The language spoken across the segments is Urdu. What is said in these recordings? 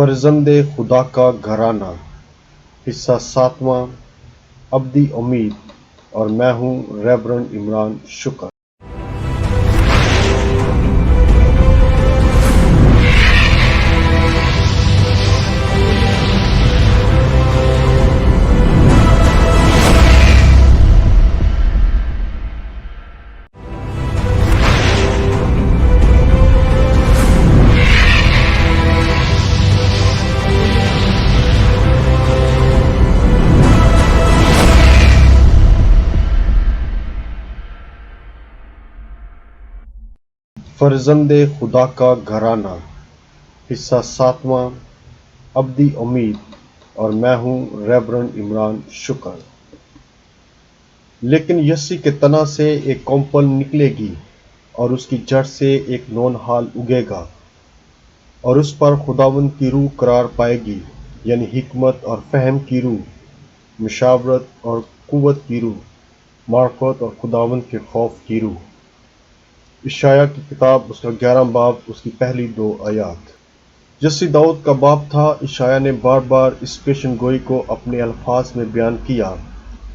فرزند خدا کا گھرانہ، حصہ 7واں، ابدی امید، اور میں ہوں ریورنڈ عمران شکر۔ فرزند خدا کا گھرانہ، حصہ 7واں، ابدی امید، اور میں ہوں ریورنڈ عمران شکر۔ لیکن یسی کے تنا سے ایک کونپل نکلے گی اور اس کی جڑ سے ایک نونہال اگے گا، اور اس پر خداوند کی روح قرار پائے گی، یعنی حکمت اور فہم کی روح، مشاورت اور قوت کی روح، معرفت اور خداوند کے خوف کی روح۔ اشعیاء کی کتاب اس کا 11 باب اس کی پہلی 2 آیات۔ یسی داؤد کا باپ تھا۔ اشعیاء نے بار بار اس پیشن گوئی کو اپنے الفاظ میں بیان کیا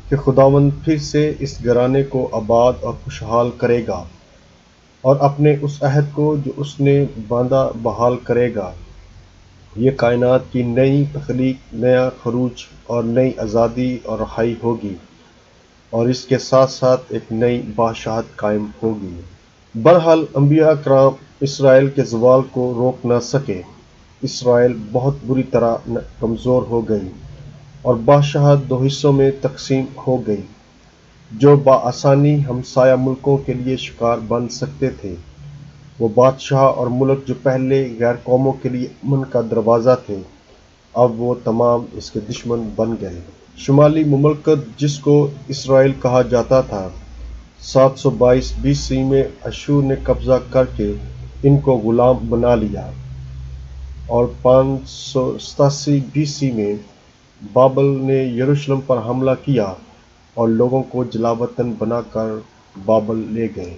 کہ خداوند پھر سے اس گھرانے کو آباد اور خوشحال کرے گا اور اپنے اس عہد کو جو اس نے باندھا بحال کرے گا۔ یہ کائنات کی نئی تخلیق، نیا خروج اور نئی آزادی اور رہائی ہوگی، اور اس کے ساتھ ساتھ ایک نئی بادشاہت قائم ہوگی۔ بہرحال انبیاء کرام اسرائیل کے زوال کو روک نہ سکے۔ اسرائیل بہت بری طرح کمزور ہو گئی اور بادشاہت 2 حصوں میں تقسیم ہو گئی، جو بآسانی ہمسایہ ملکوں کے لیے شکار بن سکتے تھے۔ وہ بادشاہ اور ملک جو پہلے غیر قوموں کے لیے امن کا دروازہ تھے، اب وہ تمام اس کے دشمن بن گئے۔ شمالی مملکت جس کو اسرائیل کہا جاتا تھا، 722 BC میں اشور نے قبضہ کر کے ان کو غلام بنا لیا، اور 587 BC میں بابل نے یروشلم پر حملہ کیا اور لوگوں کو جلاوطن بنا کر بابل لے گئے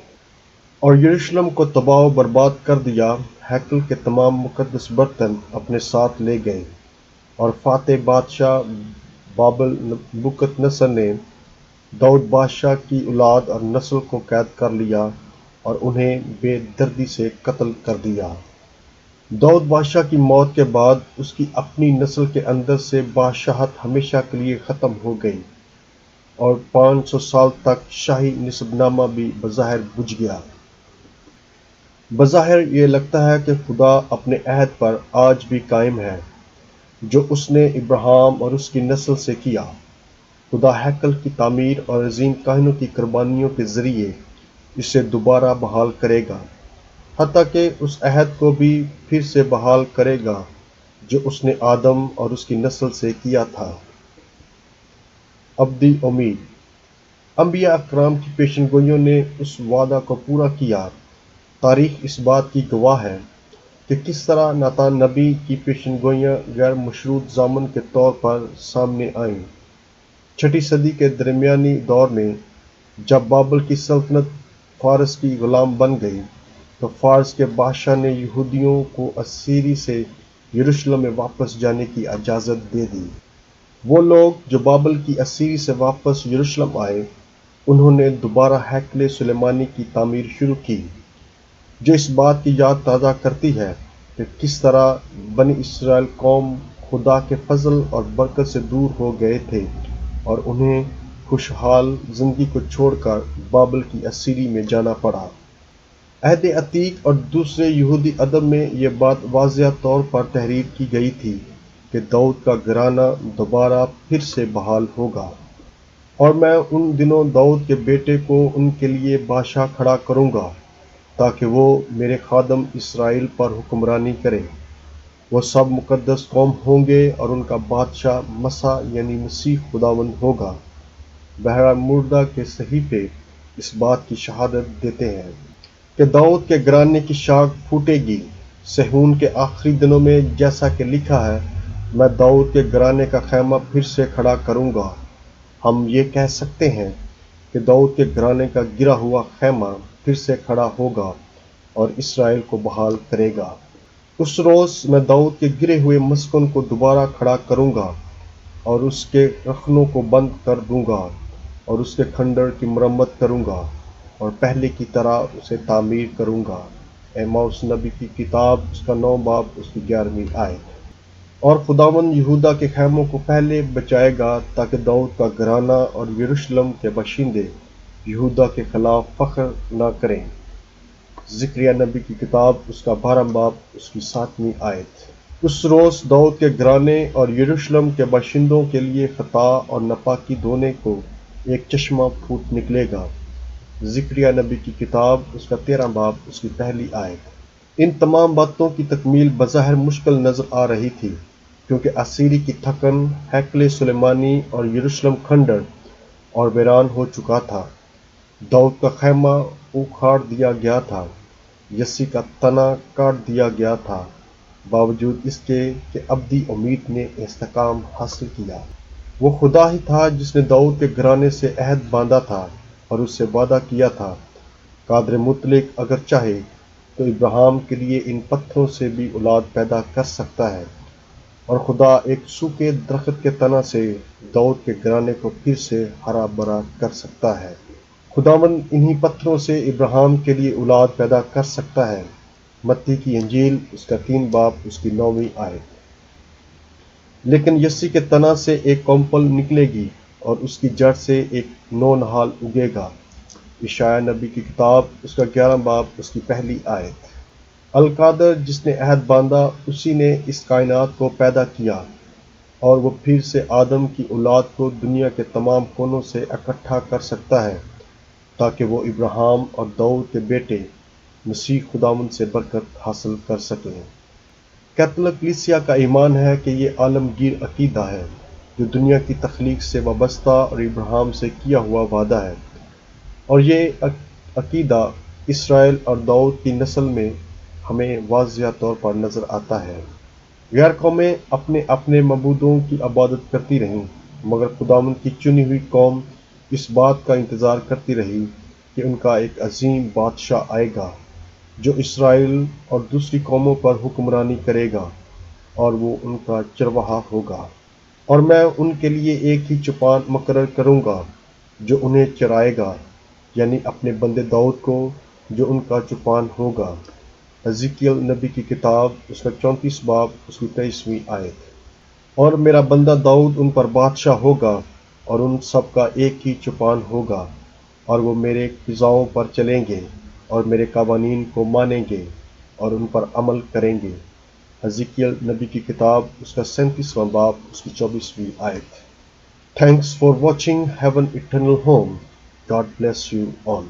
اور یروشلم کو تباہ و برباد کر دیا۔ ہیکل کے تمام مقدس برتن اپنے ساتھ لے گئے، اور فاتح بادشاہ بابل نبوکدنصر نے داؤد بادشاہ کی اولاد اور نسل کو قید کر لیا اور انہیں بے دردی سے قتل کر دیا۔ داؤد بادشاہ کی موت کے بعد اس کی اپنی نسل کے اندر سے بادشاہت ہمیشہ کے لیے ختم ہو گئی، اور 500 سال تک شاہی نسب نامہ بھی بظاہر بجھ گیا۔ بظاہر یہ لگتا ہے کہ خدا اپنے عہد پر آج بھی قائم ہے جو اس نے ابراہیم اور اس کی نسل سے کیا۔ خدا ہیکل کی تعمیر اور عظیم کاہنوں کی قربانیوں کے ذریعے اسے دوبارہ بحال کرے گا، حتیٰ کہ اس عہد کو بھی پھر سے بحال کرے گا جو اس نے آدم اور اس کی نسل سے کیا تھا۔ ابدی امید۔ انبیاء اکرام کی پیشن گوئیوں نے اس وعدہ کو پورا کیا۔ تاریخ اس بات کی گواہ ہے کہ کس طرح ناتان نبی کی پیشن گوئیاں غیر مشروط ضامن کے طور پر سامنے آئیں۔ 6 صدی کے درمیانی دور میں جب بابل کی سلطنت فارس کی غلام بن گئی، تو فارس کے بادشاہ نے یہودیوں کو اسیری سے یروشلم میں واپس جانے کی اجازت دے دی۔ وہ لوگ جو بابل کی اسیری سے واپس یروشلم آئے، انہوں نے دوبارہ ہیکل سلیمانی کی تعمیر شروع کی، جو اس بات کی یاد تازہ کرتی ہے کہ کس طرح بنی اسرائیل قوم خدا کے فضل اور برکت سے دور ہو گئے تھے اور انہیں خوشحال زندگی کو چھوڑ کر بابل کی اسیری میں جانا پڑا۔ عہد عتیق اور دوسرے یہودی ادب میں یہ بات واضح طور پر تحریر کی گئی تھی کہ داؤد کا گھرانہ دوبارہ پھر سے بحال ہوگا، اور میں ان دنوں داؤد کے بیٹے کو ان کے لیے بادشاہ کھڑا کروں گا، تاکہ وہ میرے خادم اسرائیل پر حکمرانی کرے۔ وہ سب مقدس قوم ہوں گے اور ان کا بادشاہ مسیح یعنی مسیح خداوند ہوگا۔ بہرحال مردہ کے صحیفے اس بات کی شہادت دیتے ہیں کہ داؤد کے گھرانے کی شاخ پھوٹے گی۔ صہیون کے آخری دنوں میں جیسا کہ لکھا ہے، میں داؤد کے گھرانے کا خیمہ پھر سے کھڑا کروں گا۔ ہم یہ کہہ سکتے ہیں کہ داؤد کے گھرانے کا گرا ہوا خیمہ پھر سے کھڑا ہوگا اور اسرائیل کو بحال کرے گا۔ اس روز میں داؤد کے گرے ہوئے مسکن کو دوبارہ کھڑا کروں گا اور اس کے رخنوں کو بند کر دوں گا اور اس کے کھنڈر کی مرمت کروں گا اور پہلے کی طرح اسے تعمیر کروں گا۔ ایموس نبی کی کتاب اس کا 9 باب اس کی 11ویں آیت۔ اور خداوند یہودا کے خیموں کو پہلے بچائے گا تاکہ داؤد کا گھرانہ اور یروشلم کے باشندے یہودا کے خلاف فخر نہ کریں۔ زکریا نبی کی کتاب اس کا 12 باب اس کی 7ویں آیت۔ اس روز داؤد کے گھرانے اور یروشلم کے باشندوں کے لیے خطا اور ناپاکی دھونے کو ایک چشمہ پھوٹ نکلے گا۔ زکریا نبی کی کتاب اس کا 13 باب اس کی پہلی آیت۔ ان تمام باتوں کی تکمیل بظاہر مشکل نظر آ رہی تھی کیونکہ اسیری کی تھکن ہیکل سلیمانی اور یروشلم کھنڈر اور ویران ہو چکا تھا۔ داؤد کا خیمہ اکھاڑ دیا گیا تھا، یسی کا تنا کاٹ دیا گیا تھا، باوجود اس کے کہ ابدی امید نے استحکام حاصل کیا۔ وہ خدا ہی تھا جس نے داؤد کے گھرانے سے عہد باندھا تھا اور اس سے وعدہ کیا تھا، قادر مطلق اگر چاہے تو ابراہیم کے لیے ان پتھروں سے بھی اولاد پیدا کر سکتا ہے، اور خدا ایک سوکھے درخت کے تنا سے داؤد کے گھرانے کو پھر سے ہرا بھرا کر سکتا ہے۔ خداوند انہی پتھروں سے ابراہیم کے لیے اولاد پیدا کر سکتا ہے۔ متی کی انجیل اس کا 3 باب اس کی 9ویں آیت۔ لیکن یسی کے تنا سے ایک کونپل نکلے گی اور اس کی جڑ سے ایک نو نہال اگے گا۔ اشعیاء نبی کی کتاب اس کا 11 باب اس کی پہلی آیت۔ القادر جس نے عہد باندھا اسی نے اس کائنات کو پیدا کیا، اور وہ پھر سے آدم کی اولاد کو دنیا کے تمام کونوں سے اکٹھا کر سکتا ہے تاکہ وہ ابراہیم اور داؤد کے بیٹے مسیح خداوند سے برکت حاصل کر سکیں۔ کیتھولک کلیسیا کا ایمان ہے کہ یہ عالمگیر عقیدہ ہے جو دنیا کی تخلیق سے وابستہ اور ابراہیم سے کیا ہوا وعدہ ہے، اور یہ عقیدہ اسرائیل اور داؤد کی نسل میں ہمیں واضح طور پر نظر آتا ہے۔ غیر قومیں اپنے اپنے معبودوں کی عبادت کرتی رہیں، مگر خداوند کی چنی ہوئی قوم اس بات کا انتظار کرتی رہی کہ ان کا ایک عظیم بادشاہ آئے گا جو اسرائیل اور دوسری قوموں پر حکمرانی کرے گا، اور وہ ان کا چرواہا ہوگا۔ اور میں ان کے لیے ایک ہی چوپان مقرر کروں گا جو انہیں چرائے گا، یعنی اپنے بندے داؤد کو جو ان کا چوپان ہوگا۔ حزقیل نبی کی کتاب اس کا 34 باب اس کی 23ویں آیت۔ اور میرا بندہ داؤد ان پر بادشاہ ہوگا اور ان سب کا ایک ہی چوپان ہوگا، اور وہ میرے قضاؤں پر چلیں گے اور میرے قوانین کو مانیں گے اور ان پر عمل کریں گے۔ حزقیل نبی کی کتاب اس کا 37واں باب اس کی 24ویں آیت۔ Thanks for watching Heaven Eternal Home. God bless you all.